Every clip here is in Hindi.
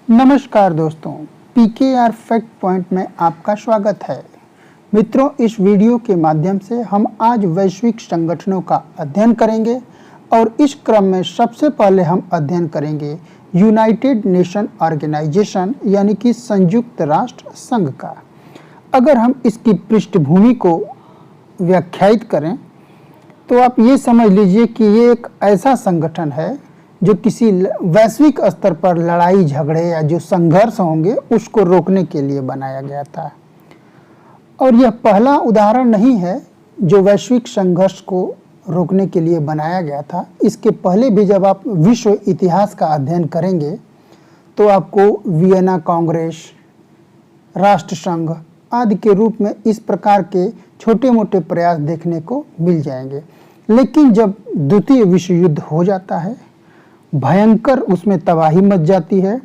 नमस्कार दोस्तों, पीकेआर फैक्ट पॉइंट में आपका स्वागत है। मित्रों, इस वीडियो के माध्यम से हम आज वैश्विक संगठनों का अध्ययन करेंगे और इस क्रम में सबसे पहले हम अध्ययन करेंगे यूनाइटेड नेशन ऑर्गेनाइजेशन यानी कि संयुक्त राष्ट्र संघ का। अगर हम इसकी पृष्ठभूमि को व्याख्यायित करें तो आप ये समझ लीजिए कि ये एक ऐसा संगठन है जो किसी वैश्विक स्तर पर लड़ाई झगड़े या जो संघर्ष होंगे उसको रोकने के लिए बनाया गया था। और यह पहला उदाहरण नहीं है जो वैश्विक संघर्ष को रोकने के लिए बनाया गया था। इसके पहले भी जब आप विश्व इतिहास का अध्ययन करेंगे तो आपको वियना कांग्रेस, राष्ट्र संघ आदि के रूप में इस प्रकार के छोटे मोटे प्रयास देखने को मिल जाएंगे। लेकिन जब द्वितीय विश्व युद्ध हो जाता है, भयंकर उसमें तबाही मच जाती है,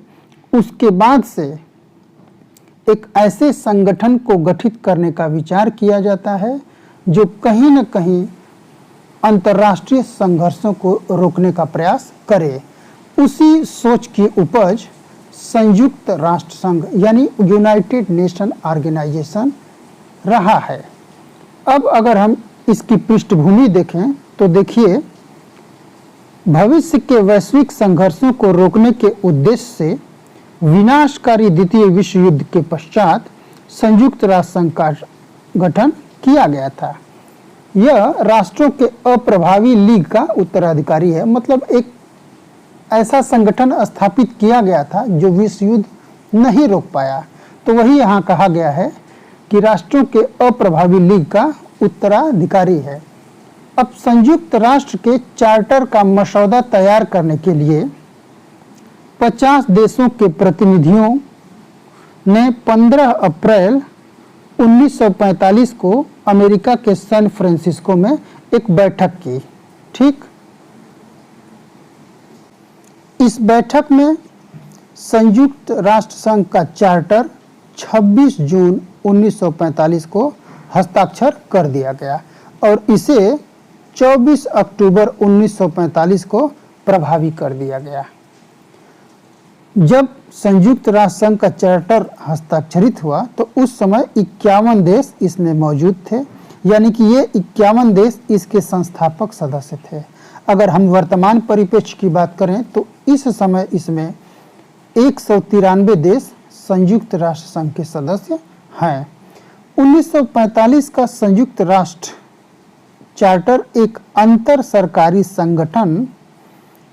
उसके बाद से एक ऐसे संगठन को गठित करने का विचार किया जाता है जो कहीं न कहीं अंतर्राष्ट्रीय संघर्षों को रोकने का प्रयास करे। उसी सोच की उपज संयुक्त राष्ट्र संघ यानी यूनाइटेड नेशन ऑर्गेनाइजेशन रहा है। अब अगर हम इसकी पृष्ठभूमि देखें तो देखिए, भविष्य के वैश्विक संघर्षों को रोकने के उद्देश्य से विनाशकारी द्वितीय विश्व युद्ध के पश्चात संयुक्त राष्ट्र संघ का गठन किया गया था। यह राष्ट्रों के अप्रभावी लीग का उत्तराधिकारी है। मतलब एक ऐसा संगठन स्थापित किया गया था जो विश्व युद्ध नहीं रोक पाया, तो वही यहाँ कहा गया है कि राष्ट्रों के अप्रभावी लीग का उत्तराधिकारी है। अब संयुक्त राष्ट्र के चार्टर का मसौदा तैयार करने के लिए 50 देशों के प्रतिनिधियों ने 15 अप्रैल 1945 को अमेरिका के सैन फ्रांसिस्को में एक बैठक की। ठीक, इस बैठक में संयुक्त राष्ट्र संघ का चार्टर 26 जून 1945 को हस्ताक्षर कर दिया गया और इसे 24 अक्टूबर 1945 को प्रभावी कर दिया गया। जब संयुक्त राष्ट्र संघ का चार्टर हस्ताक्षरित हुआ तो उस समय 51 देश इसमें मौजूद थे, यानी कि ये 51 देश इसके संस्थापक सदस्य थे। अगर हम वर्तमान परिप्रेक्ष्य की बात करें तो इस समय इसमें 193 देश संयुक्त राष्ट्र संघ के सदस्य हैं। 1945 का संयुक्त राष्ट्र चार्टर एक अंतर सरकारी संगठन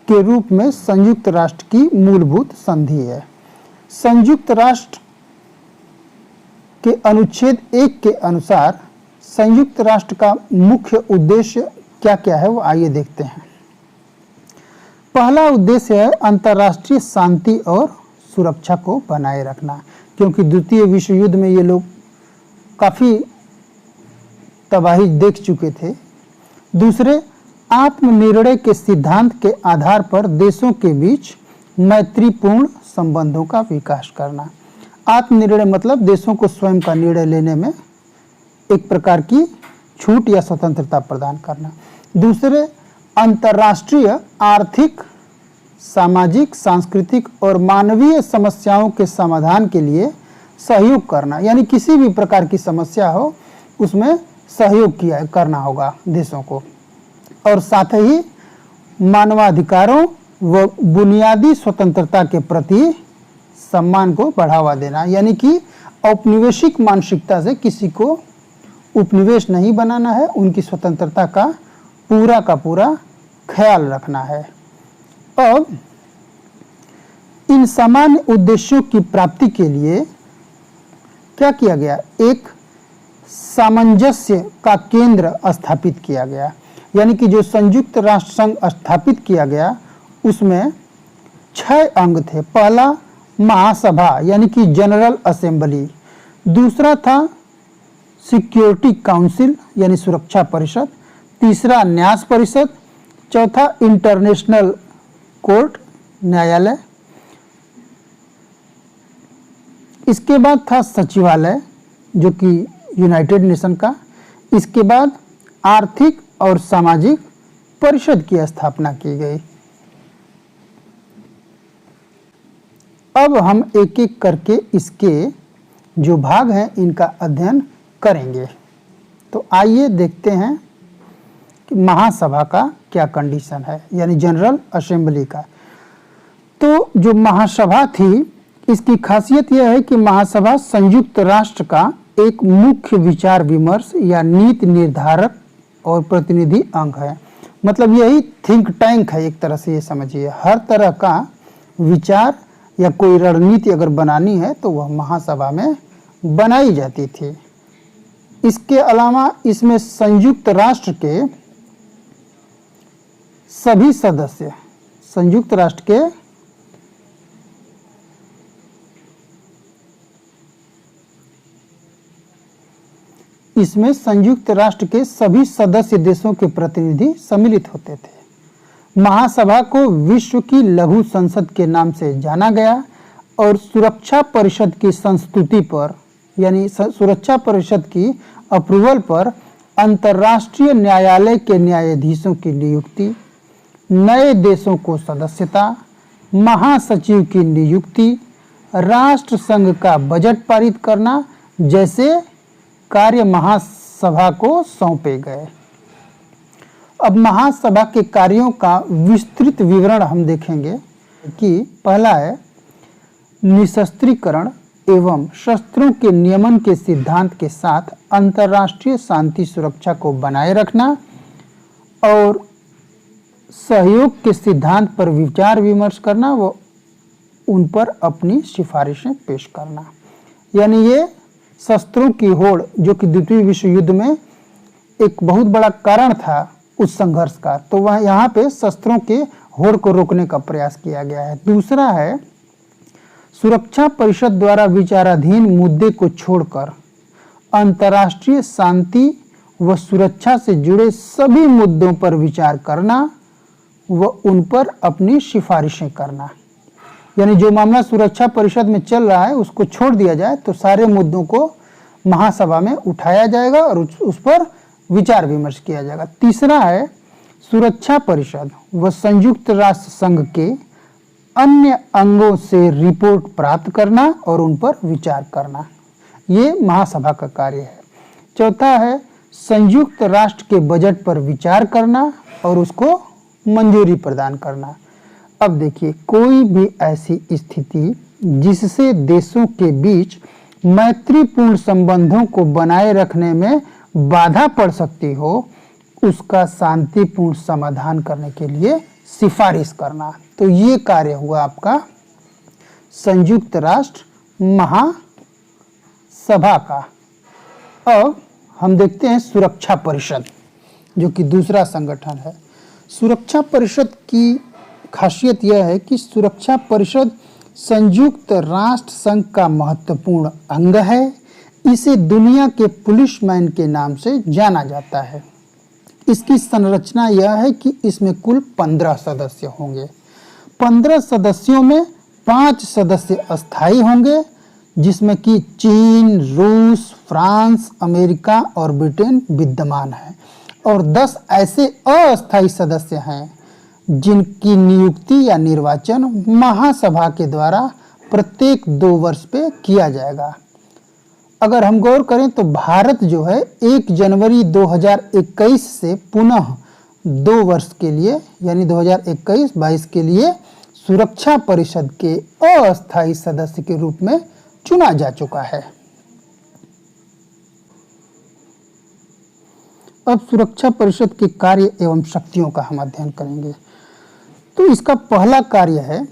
के रूप में संयुक्त राष्ट्र की मूलभूत संधि है। संयुक्त राष्ट्र के अनुच्छेद 1 के अनुसार संयुक्त राष्ट्र का मुख्य उद्देश्य क्या क्या है वो आइए देखते हैं। पहला उद्देश्य है अंतर्राष्ट्रीय शांति और सुरक्षा को बनाए रखना, क्योंकि द्वितीय विश्व युद्ध में ये लोग काफ़ी तबाही देख चुके थे। दूसरे, आत्मनिर्णय के सिद्धांत के आधार पर देशों के बीच मैत्रीपूर्ण संबंधों का विकास करना। आत्मनिर्णय मतलब देशों को स्वयं का निर्णय लेने में एक प्रकार की छूट या स्वतंत्रता प्रदान करना। दूसरे, अंतर्राष्ट्रीय आर्थिक, सामाजिक, सांस्कृतिक और मानवीय समस्याओं के समाधान के लिए सहयोग करना, यानी किसी भी प्रकार की समस्या हो उसमें सहयोग करना होगा देशों को। और साथ ही मानवाधिकारों व बुनियादी स्वतंत्रता के प्रति सम्मान को बढ़ावा देना, यानी कि औपनिवेशिक मानसिकता से किसी को उपनिवेश नहीं बनाना है, उनकी स्वतंत्रता का पूरा ख्याल रखना है। अब इन सामान्य उद्देश्यों की प्राप्ति के लिए क्या किया गया? एक सामंजस्य का केंद्र स्थापित किया गया, यानी कि जो संयुक्त राष्ट्र संघ स्थापित किया गया उसमें 6 अंग थे। पहला महासभा यानी कि जनरल असेंबली, दूसरा था सिक्योरिटी काउंसिल यानी सुरक्षा परिषद, तीसरा न्यास परिषद, चौथा इंटरनेशनल कोर्ट न्यायालय, इसके बाद था सचिवालय जो कि यूनाइटेड नेशन का, इसके बाद आर्थिक और सामाजिक परिषद की स्थापना की गई। अब हम एक एक करके इसके जो भाग हैं इनका अध्ययन करेंगे। तो आइए देखते हैं कि महासभा का क्या कंडीशन है, यानी जनरल असेंबली का। तो जो महासभा थी इसकी खासियत यह है कि महासभा संयुक्त राष्ट्र का एक मुख्य विचार विमर्श या नीति निर्धारक और प्रतिनिधि अंग है। मतलब यही थिंक टैंक है, एक तरह से ये समझिए। हर तरह का विचार या कोई रणनीति अगर बनानी है तो वह महासभा में बनाई जाती थी। इसके अलावा इसमें संयुक्त राष्ट्र के सभी सदस्य, संयुक्त राष्ट्र के इसमें संयुक्त राष्ट्र के सभी सदस्य देशों के प्रतिनिधि सम्मिलित होते थे। महासभा को विश्व की लघु संसद के नाम से जाना गया और सुरक्षा परिषद की संस्तुति पर, यानी सुरक्षा परिषद की अप्रूवल पर अंतर्राष्ट्रीय न्यायालय के न्यायाधीशों की नियुक्ति, नए देशों को सदस्यता, महासचिव की नियुक्ति, राष्ट्र संघ का बजट पारित करना जैसे कार्य महासभा को सौंपे गए। अब महासभा के कार्यों का विस्तृत विवरण हम देखेंगे कि पहला है निशस्त्रीकरण एवं शस्त्रों के नियमन के सिद्धांत के साथ अंतर्राष्ट्रीय शांति सुरक्षा को बनाए रखना और सहयोग के सिद्धांत पर विचार विमर्श करना व उन पर अपनी सिफारिशें पेश करना। यानी ये शस्त्रों की होड़, जो कि द्वितीय विश्व युद्ध में एक बहुत बड़ा कारण था उस संघर्ष का, तो वह यहाँ पे शस्त्रों के होड़ को रोकने का प्रयास किया गया है। दूसरा है सुरक्षा परिषद द्वारा विचाराधीन मुद्दे को छोड़कर अंतर्राष्ट्रीय शांति व सुरक्षा से जुड़े सभी मुद्दों पर विचार करना व उन पर अपनी सिफारिशें करना। यानी जो मामला सुरक्षा परिषद में चल रहा है उसको छोड़ दिया जाए तो सारे मुद्दों को महासभा में उठाया जाएगा और उस पर विचार विमर्श किया जाएगा। तीसरा है सुरक्षा परिषद व संयुक्त राष्ट्र संघ के अन्य अंगों से रिपोर्ट प्राप्त करना और उन पर विचार करना। ये महासभा का कार्य है। चौथा है संयुक्त राष्ट्र के बजट पर विचार करना और उसको मंजूरी प्रदान करना। अब देखिए, कोई भी ऐसी स्थिति जिससे देशों के बीच मैत्रीपूर्ण संबंधों को बनाए रखने में बाधा पड़ सकती हो, उसका शांतिपूर्ण समाधान करने के लिए सिफारिश करना। तो ये कार्य हुआ आपका संयुक्त राष्ट्र महासभा का। अब हम देखते हैं सुरक्षा परिषद, जो कि दूसरा संगठन है। सुरक्षा परिषद की खासियत यह है कि सुरक्षा परिषद संयुक्त राष्ट्र संघ का महत्वपूर्ण अंग है। इसे दुनिया के पुलिसमैन के नाम से जाना जाता है। इसकी संरचना यह है कि इसमें कुल 15 सदस्य होंगे। 15 सदस्यों में 5 सदस्य अस्थायी होंगे, जिसमें कि चीन, रूस, फ्रांस, अमेरिका और ब्रिटेन विद्यमान है, और 10 ऐसे अस्थायी सदस्य हैं जिनकी नियुक्ति या निर्वाचन महासभा के द्वारा प्रत्येक 2 वर्ष पे किया जाएगा। अगर हम गौर करें तो भारत जो है 1 जनवरी 2021 से पुनः 2 वर्ष के लिए, यानी 2021-22 के लिए सुरक्षा परिषद के अस्थायी सदस्य के रूप में चुना जा चुका है। अब सुरक्षा परिषद के कार्य एवं शक्तियों का हम अध्ययन करेंगे। तो इसका पहला कार्य है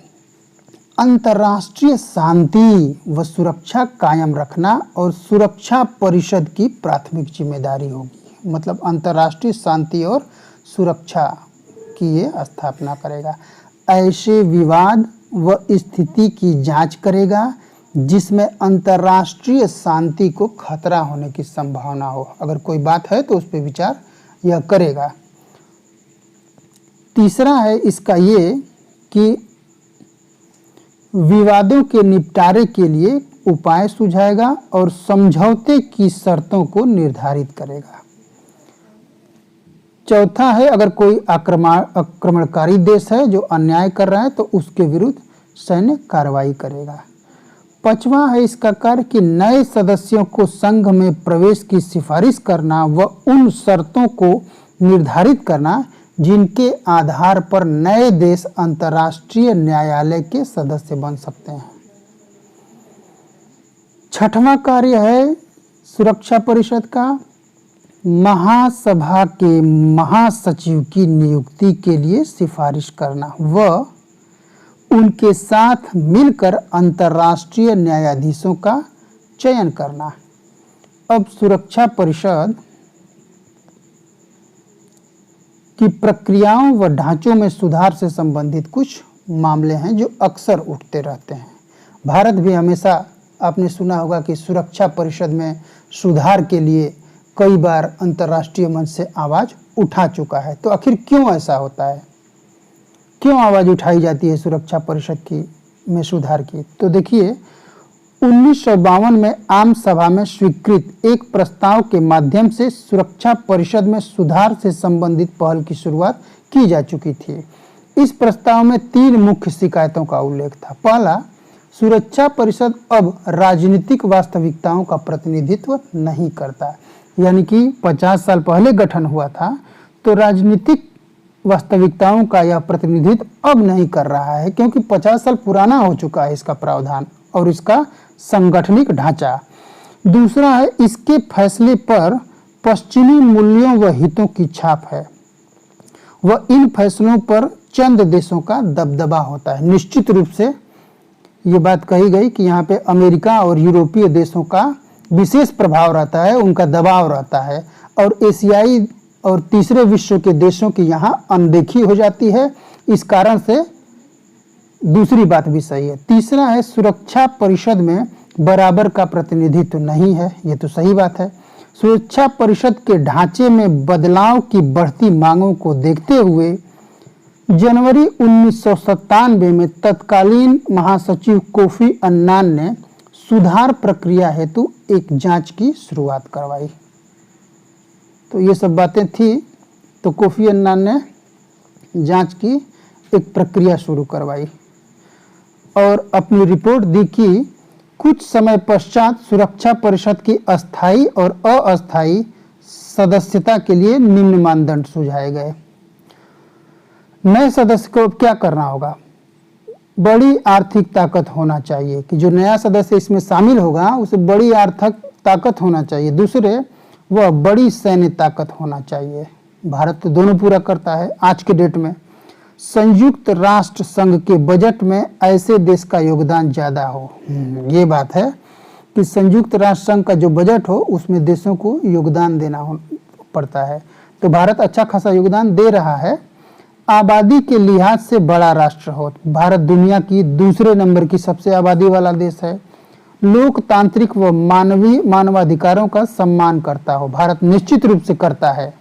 अंतर्राष्ट्रीय शांति व सुरक्षा कायम रखना, और सुरक्षा परिषद की प्राथमिक जिम्मेदारी होगी। मतलब अंतर्राष्ट्रीय शांति और सुरक्षा की ये स्थापना करेगा। ऐसे विवाद व स्थिति की जांच करेगा जिसमें अंतर्राष्ट्रीय शांति को खतरा होने की संभावना हो। अगर कोई बात है तो उस पर विचार यह करेगा। तीसरा है इसका ये कि विवादों के निपटारे के लिए उपाय सुझाएगा और समझौते की शर्तों को निर्धारित करेगा। चौथा है अगर कोई आक्रमणकारी देश है जो अन्याय कर रहा है तो उसके विरुद्ध सैन्य कार्रवाई करेगा। 5वां है इसका कार्य कि नए सदस्यों को संघ में प्रवेश की सिफारिश करना व उन शर्तों को निर्धारित करना जिनके आधार पर नए देश अंतर्राष्ट्रीय न्यायालय के सदस्य बन सकते हैं। 6वां कार्य है सुरक्षा परिषद का महासभा के महासचिव की नियुक्ति के लिए सिफारिश करना व उनके साथ मिलकर अंतर्राष्ट्रीय न्यायाधीशों का चयन करना। अब सुरक्षा परिषद की प्रक्रियाओं व ढांचों में सुधार से संबंधित कुछ मामले हैं जो अक्सर उठते रहते हैं। भारत भी हमेशा, आपने सुना होगा कि सुरक्षा परिषद में सुधार के लिए कई बार अंतर्राष्ट्रीय मंच से आवाज़ उठा चुका है। तो आखिर क्यों ऐसा होता है, क्यों आवाज़ उठाई जाती है सुरक्षा परिषद की में सुधार की? तो देखिए, 1952 में आम सभा में स्वीकृत एक प्रस्ताव के माध्यम से सुरक्षा परिषद में सुधार से संबंधित पहल की शुरुआत की जा चुकी थी। इस प्रस्ताव में 3 मुख्य शिकायतों का उल्लेख था। पहला, सुरक्षा परिषद अब राजनीतिक वास्तविकताओं का प्रतिनिधित्व नहीं करता, यानी कि 50 साल पहले गठन हुआ था तो राजनीतिक वास्तविकताओं का यह प्रतिनिधित्व अब नहीं कर रहा है, क्योंकि 50 साल पुराना हो चुका है इसका प्रावधान और इसका संगठनिक ढांचा। दूसरा है, इसके फैसले पर पश्चिमी मूल्यों व हितों की छाप है व इन फैसलों पर चंद देशों का दबदबा होता है। निश्चित रूप से ये बात कही गई कि यहाँ पे अमेरिका और यूरोपीय देशों का विशेष प्रभाव रहता है, उनका दबाव रहता है और एशियाई और तीसरे विश्व के देशों की यहाँ अनदेखी हो जाती है। इस कारण से दूसरी बात भी सही है। तीसरा है, सुरक्षा परिषद में बराबर का प्रतिनिधित्व नहीं है, ये तो सही बात है। सुरक्षा परिषद के ढांचे में बदलाव की बढ़ती मांगों को देखते हुए जनवरी 1997 में तत्कालीन महासचिव कोफी अन्नान ने सुधार प्रक्रिया हेतु एक जांच की शुरुआत करवाई। तो ये सब बातें थी, तो कोफी अन्नान ने जांच की एक प्रक्रिया शुरू करवाई और अपनी रिपोर्ट दी कि कुछ समय पश्चात सुरक्षा परिषद की अस्थायी और अस्थायी सदस्यता के लिए निम्न मानदंड सुझाए गए। नए सदस्य को क्या करना होगा? बड़ी आर्थिक ताकत होना चाहिए कि जो नया सदस्य इसमें शामिल होगा उसे बड़ी आर्थिक ताकत होना चाहिए। दूसरे, वह बड़ी सैन्य ताकत होना चाहिए। भारत तो दोनों पूरा करता है आज के डेट में। संयुक्त राष्ट्र संघ के बजट में ऐसे देश का योगदान ज़्यादा हो, ये बात है कि संयुक्त राष्ट्र संघ का जो बजट हो उसमें देशों को योगदान देना पड़ता है। तो भारत अच्छा खासा योगदान दे रहा है। आबादी के लिहाज से बड़ा राष्ट्र हो, भारत दुनिया की दूसरे नंबर की सबसे आबादी वाला देश है। लोकतांत्रिक व मानवाधिकारों का सम्मान करता हो, भारत निश्चित रूप से करता है।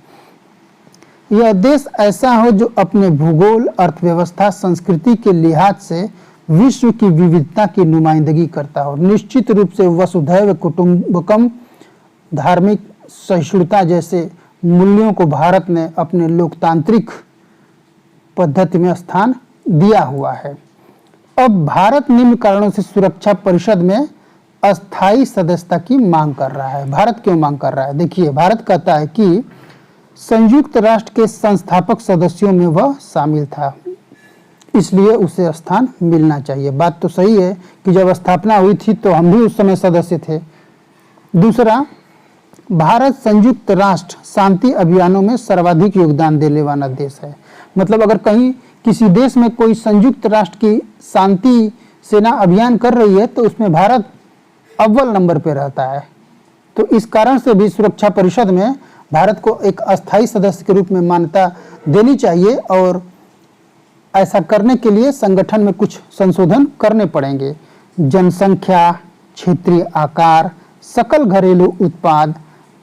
यह देश ऐसा हो जो अपने भूगोल, अर्थव्यवस्था, संस्कृति के लिहाज से विश्व की विविधता की नुमाइंदगी करता हो। निश्चित रूप से वसुधैव कुटुंबकम, धार्मिक सहिष्णुता जैसे मूल्यों को भारत ने अपने लोकतांत्रिक पद्धति में स्थान दिया हुआ है। अब भारत निम्न कारणों से सुरक्षा परिषद में अस्थायी सदस्यता की मांग कर रहा है। भारत क्यों मांग कर रहा है? देखिए, भारत कहता है कि संयुक्त राष्ट्र के संस्थापक सदस्यों में वह शामिल था, इसलिए उसे स्थान मिलना चाहिए। बात तो सही है कि जब स्थापना हुई थी तो हम भी उस समय सदस्य थे। दूसरा, भारत संयुक्त राष्ट्र शांति अभियानों में सर्वाधिक योगदान देने वाला देश है। मतलब अगर कहीं किसी देश में कोई संयुक्त राष्ट्र की शांति सेना अभियान कर रही है तो उसमें भारत अव्वल नंबर पे रहता है। तो इस कारण से भी सुरक्षा परिषद में भारत को एक अस्थायी सदस्य के रूप में मान्यता देनी चाहिए और ऐसा करने के लिए संगठन में कुछ संशोधन करने पड़ेंगे। जनसंख्या, क्षेत्रीय आकार, सकल घरेलू उत्पाद,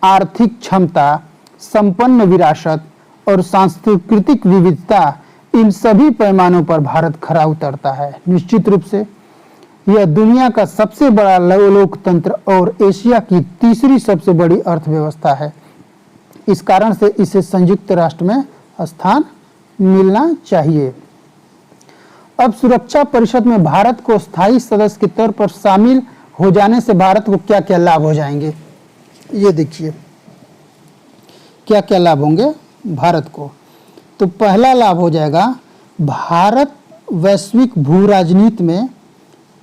आर्थिक क्षमता, संपन्न विरासत और सांस्कृतिक विविधता, इन सभी पैमानों पर भारत खरा उतरता है। निश्चित रूप से यह दुनिया का सबसे बड़ा लोकतंत्र और एशिया की तीसरी सबसे बड़ी अर्थव्यवस्था है। इस कारण से इसे संयुक्त राष्ट्र में स्थान मिलना चाहिए। अब सुरक्षा परिषद में भारत को स्थायी सदस्य के तौर पर शामिल हो जाने से भारत को क्या क्या लाभ हो जाएंगे, ये देखिए क्या क्या लाभ होंगे भारत को। तो पहला लाभ हो जाएगा, भारत वैश्विक भू राजनीति में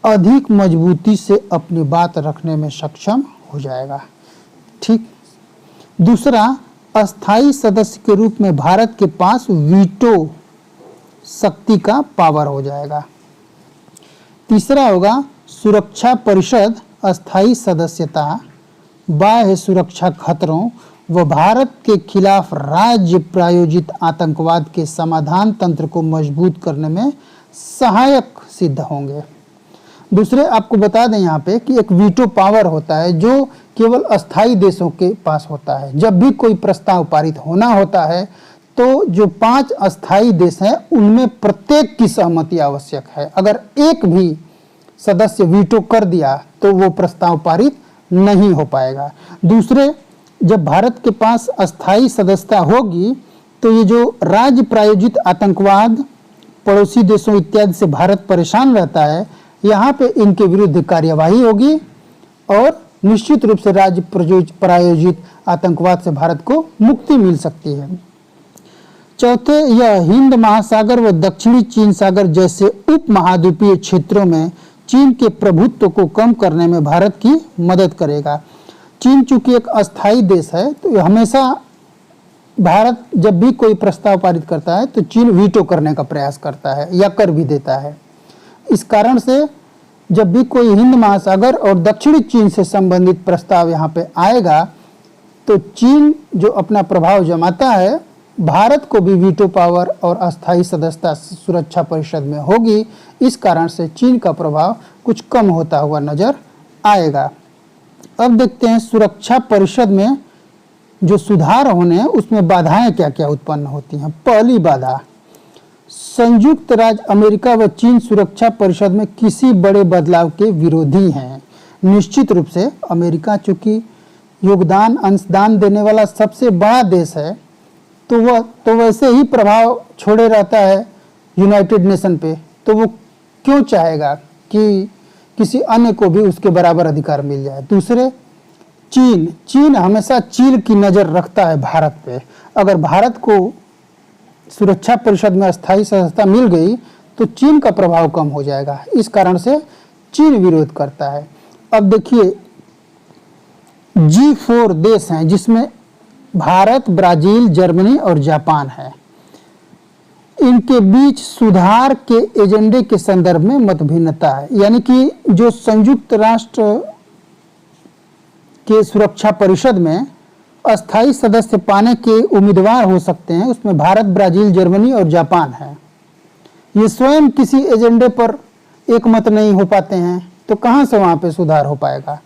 अधिक मजबूती से अपनी बात रखने में सक्षम हो जाएगा। ठीक। दूसरा, अस्थायी सदस्य के रूप में भारत के पास वीटो शक्ति का पावर हो जाएगा। तीसरा होगा, सुरक्षा परिषद अस्थायी सदस्यता बाह्य सुरक्षा खतरों व भारत के खिलाफ राज्य प्रायोजित आतंकवाद के समाधान तंत्र को मजबूत करने में सहायक सिद्ध होंगे। दूसरे, आपको बता दें यहाँ पे कि एक वीटो पावर होता है जो केवल अस्थायी देशों के पास होता है। जब भी कोई प्रस्ताव पारित होना होता है तो जो 5 अस्थायी देश हैं उनमें प्रत्येक की सहमति आवश्यक है। अगर एक भी सदस्य वीटो कर दिया तो वो प्रस्ताव पारित नहीं हो पाएगा। दूसरे, जब भारत के पास अस्थायी सदस्यता होगी तो ये जो राज्य प्रायोजित आतंकवाद, पड़ोसी देशों इत्यादि से भारत परेशान रहता है, यहाँ पे इनके विरुद्ध कार्यवाही होगी और निश्चित रूप से राज्य प्रायोजित आतंकवाद से भारत को मुक्ति मिल सकती है। चौथे, यह हिंद महासागर व दक्षिणी चीन सागर जैसे उप महाद्वीपीय क्षेत्रों में चीन के प्रभुत्व को कम करने में भारत की मदद करेगा। चीन चूंकि एक अस्थायी देश है तो हमेशा भारत जब भी कोई प्रस्ताव पारित करता है तो चीन वीटो करने का प्रयास करता है या कर भी देता है। इस कारण से जब भी कोई हिंद महासागर और दक्षिणी चीन से संबंधित प्रस्ताव यहाँ पे आएगा तो चीन जो अपना प्रभाव जमाता है, भारत को भी वीटो पावर और अस्थायी सदस्यता सुरक्षा परिषद में होगी। इस कारण से चीन का प्रभाव कुछ कम होता हुआ नजर आएगा। अब देखते हैं सुरक्षा परिषद में जो सुधार होने हैं उसमें बाधाएं क्या क्या उत्पन्न होती हैं। पहली बाधा, संयुक्त राज्य अमेरिका व चीन सुरक्षा परिषद में किसी बड़े बदलाव के विरोधी हैं। निश्चित रूप से अमेरिका चूंकि योगदान अंशदान देने वाला सबसे बड़ा देश है तो वह तो वैसे ही प्रभाव छोड़े रहता है यूनाइटेड नेशन पे, तो वो क्यों चाहेगा कि किसी अन्य को भी उसके बराबर अधिकार मिल जाए। दूसरे, चीन हमेशा चीन की नज़र रखता है भारत पे। अगर भारत को सुरक्षा परिषद में अस्थायी सदस्यता मिल गई तो चीन का प्रभाव कम हो जाएगा। इस कारण से चीन विरोध करता है। अब देखिए G4 देश हैं जिसमें भारत, ब्राजील, जर्मनी और जापान है। इनके बीच सुधार के एजेंडे के संदर्भ में मतभिन्नता है। यानी कि जो संयुक्त राष्ट्र के सुरक्षा परिषद में अस्थायी सदस्य पाने के उम्मीदवार हो सकते हैं उसमें भारत, ब्राजील, जर्मनी और जापान है। ये स्वयं किसी एजेंडे पर एक मत नहीं हो पाते हैं तो कहां से वहां पे सुधार हो पाएगा।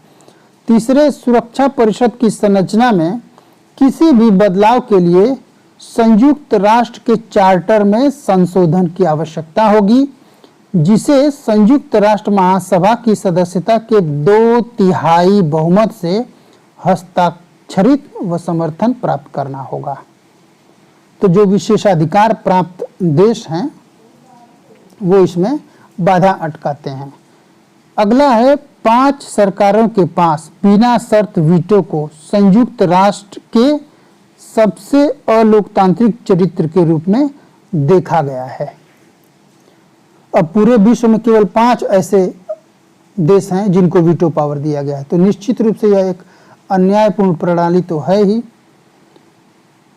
तीसरे, सुरक्षा परिषद की संरचना में किसी भी बदलाव के लिए संयुक्त राष्ट्र के चार्टर में संशोधन की आवश्यकता होगी जिसे संयुक्त राष्ट्र महासभा की सदस्यता के 2/3 बहुमत से हस्ताक्षरित व समर्थन प्राप्त करना होगा। तो जो विशेषाधिकार प्राप्त देश हैं वो इसमें बाधा अटकाते हैं। अगला है, 5 सरकारों के पास बिना शर्त वीटो को संयुक्त राष्ट्र के सबसे अलोकतांत्रिक चरित्र के रूप में देखा गया है। अब पूरे विश्व में केवल 5 ऐसे देश हैं जिनको वीटो पावर दिया गया है, तो निश्चित रूप से यह एक अन्यायपूर्ण प्रणाली तो है ही।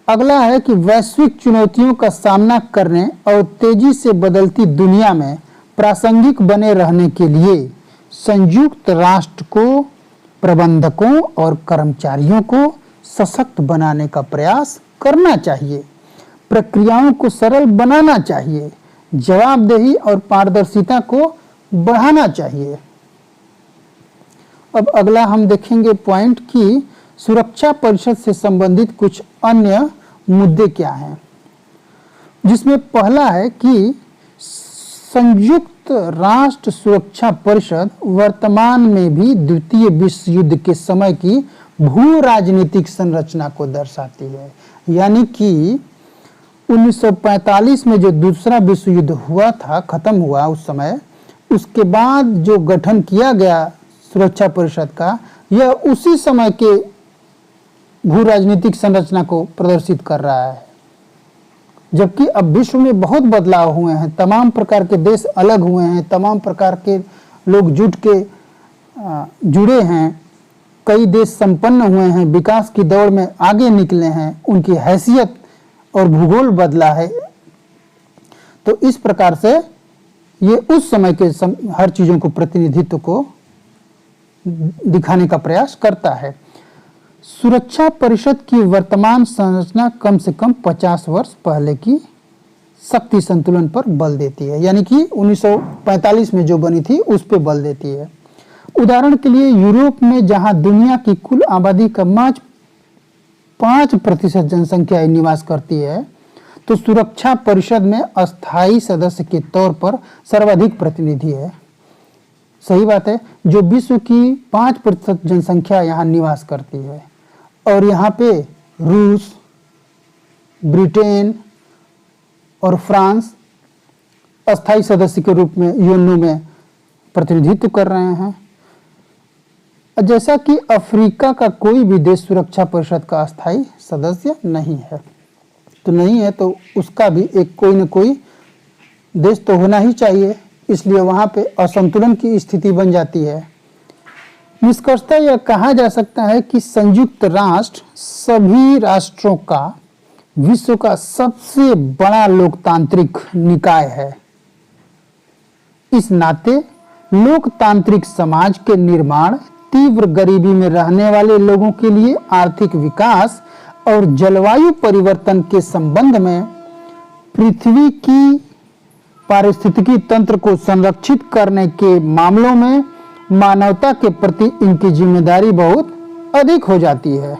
अगला है कि वैश्विक चुनौतियों का सामना करने और तेजी से बदलती दुनिया में प्रासंगिक बने रहने के लिए संयुक्त राष्ट्र को प्रबंधकों और कर्मचारियों को सशक्त बनाने का प्रयास करना चाहिए, प्रक्रियाओं को सरल बनाना चाहिए, जवाबदेही और पारदर्शिता को बढ़ाना चाहिए। अब अगला हम देखेंगे पॉइंट कि सुरक्षा परिषद से संबंधित कुछ अन्य मुद्दे क्या हैं, जिसमें पहला है कि संयुक्त राष्ट्र सुरक्षा परिषद वर्तमान में भी द्वितीय विश्व युद्ध के समय की भू राजनीतिक संरचना को दर्शाती है। यानी कि 1945 में जो दूसरा विश्व युद्ध हुआ था, खत्म हुआ उस समय, उसके बाद जो गठन किया गया सुरक्षा परिषद का, यह उसी समय के भू राजनीतिक संरचना को प्रदर्शित कर रहा है। जबकि अब विश्व में बहुत बदलाव हुए हैं, तमाम प्रकार के देश अलग हुए हैं, तमाम प्रकार के लोग जुड़े हैं, कई देश संपन्न हुए हैं, विकास की दौड़ में आगे निकले हैं, उनकी हैसियत और भूगोल बदला है। तो इस प्रकार से ये उस समय के हर चीजों को, प्रतिनिधित्व को दिखाने का प्रयास करता है। सुरक्षा परिषद की वर्तमान संरचना कम से कम 50 वर्ष पहले की शक्ति संतुलन पर बल देती है, यानी कि 1945 में जो बनी थी उस पर बल देती है। उदाहरण के लिए यूरोप में जहां दुनिया की कुल आबादी का महज 5% जनसंख्या निवास करती है, तो सुरक्षा परिषद में अस्थायी सदस्य के तौर पर सर्वाधिक प्रतिनिधि है। सही बात है, जो विश्व की 5% जनसंख्या यहाँ निवास करती है, और यहाँ पे रूस, ब्रिटेन और फ्रांस अस्थायी सदस्य के रूप में यूएनओ में प्रतिनिधित्व कर रहे हैं। जैसा कि अफ्रीका का कोई भी देश सुरक्षा परिषद का अस्थायी सदस्य नहीं है, तो उसका भी एक कोई न कोई देश तो होना ही चाहिए, इसलिए वहाँ पे असंतुलन की स्थिति बन जाती है। निष्कर्षतः यह कहा जा सकता है कि संयुक्त राष्ट्र सभी राष्ट्रों का विश्व का सबसे बड़ा लोकतांत्रिक निकाय है। इस नाते लोकतांत्रिक समाज के निर्माण, तीव्र गरीबी में रहने वाले लोगों के लिए आर्थिक विकास और जलवायु परिवर्तन के संबंध में पृथ्वी की पारिस्थितिकी तंत्र को संरक्षित करने के मामलों में मानवता के प्रति इनकी जिम्मेदारी बहुत अधिक हो जाती है।